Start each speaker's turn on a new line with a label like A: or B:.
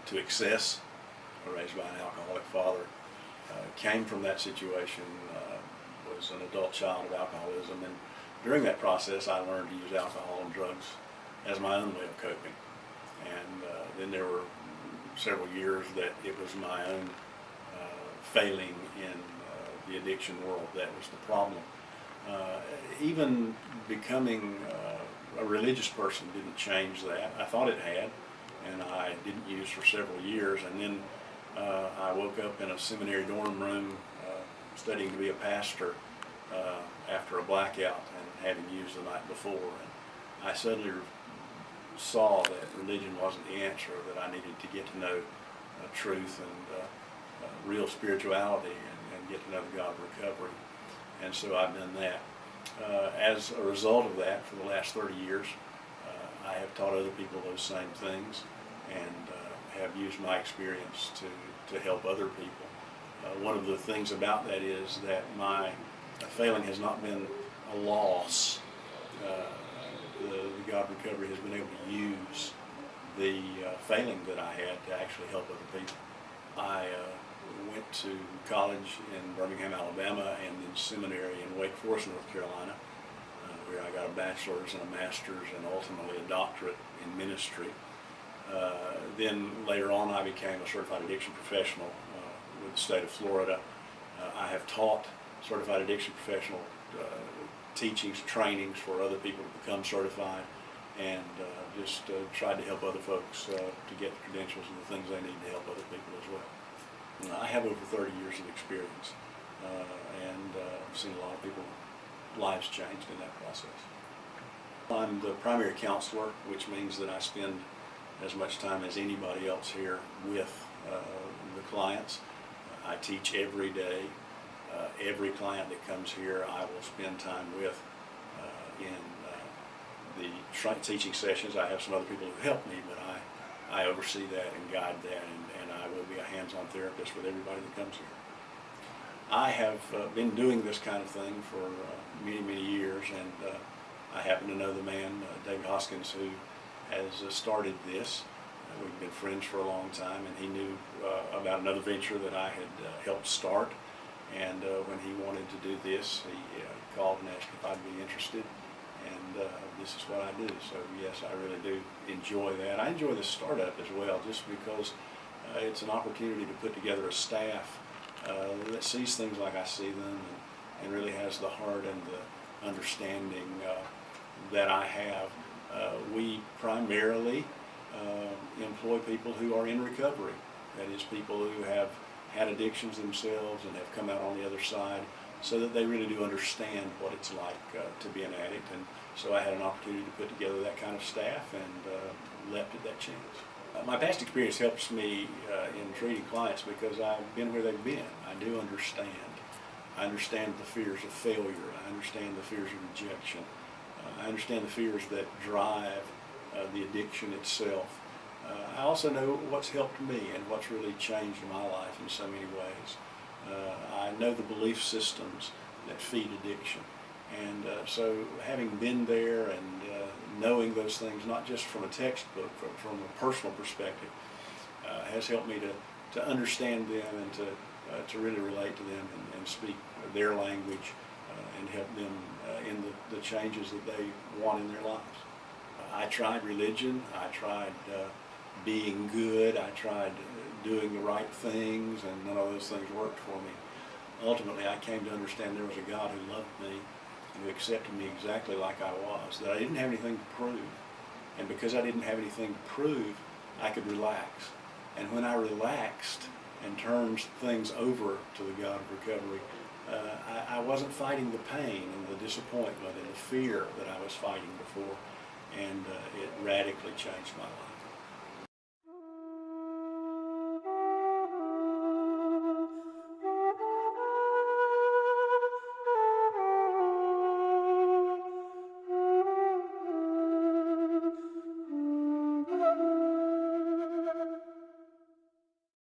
A: to excess, raised by an alcoholic father. Came from that situation, was an adult child of alcoholism, and during that process I learned to use alcohol and drugs as my own way of coping. And then there were several years that it was my own failing in the addiction world that was the problem. Even becoming a religious person didn't change that. I thought it had, and I didn't use for several years, and then I woke up in a seminary dorm room studying to be a pastor after a blackout and having used the night before, and I suddenly saw that religion wasn't the answer, that I needed to get to know truth and real spirituality and get to know the God of recovery. And so I've done that. As a result of that, for the last 30 years, I have taught other people those same things and have used my experience to help other people. One of the things about that is that my failing has not been a loss. The God of Recovery has been able to use the failing that I had to actually help other people. I went to college in Birmingham, Alabama, and then seminary in Wake Forest, North Carolina, where I got a bachelor's and a master's and ultimately a doctorate in ministry. Then later on I became a certified addiction professional with the state of Florida. I have taught certified addiction professional teachings, trainings for other people to become certified, and just tried to help other folks to get the credentials and the things they need to help other people as well. I have over 30 years of experience, and I've seen a lot of people's lives changed in that process. I'm the primary counselor, which means that I spend as much time as anybody else here with the clients. I teach every day. Every client that comes here I will spend time with in the teaching sessions. I have some other people who help me, but I oversee that and guide that, and I will be a hands-on therapist with everybody that comes here. I have been doing this kind of thing for many, many years, and I happen to know the man, David Hoskins, who has started this. We've been friends for a long time, and he knew about another venture that I had helped start. And when he wanted to do this, he called and asked if I'd be interested, and this is what I do. So yes, I really do enjoy that. I enjoy the startup as well, just because it's an opportunity to put together a staff that sees things like I see them, and really has the heart and the understanding that I have. We primarily employ people who are in recovery. That is, people who have had addictions themselves and have come out on the other side, so that they really do understand what it's like to be an addict. And so I had an opportunity to put together that kind of staff, and leapt at that chance. My past experience helps me in treating clients because I've been where they've been. I do understand. I understand the fears of failure. I understand the fears of rejection. I understand the fears that drive the addiction itself. I also know what's helped me and what's really changed my life in so many ways. I know the belief systems that feed addiction. And so having been there and knowing those things, not just from a textbook, but from a personal perspective, has helped me to understand them and to really relate to them and speak their language and help them in the changes that they want in their lives. I tried religion. I tried being good. I tried doing the right things, and none of those things worked for me. Ultimately, I came to understand there was a God who loved me and who accepted me exactly like I was, that I didn't have anything to prove. And because I didn't have anything to prove, I could relax. And when I relaxed and turned things over to the God of recovery, I wasn't fighting the pain and the disappointment and the fear that I was fighting before, and it radically changed my life.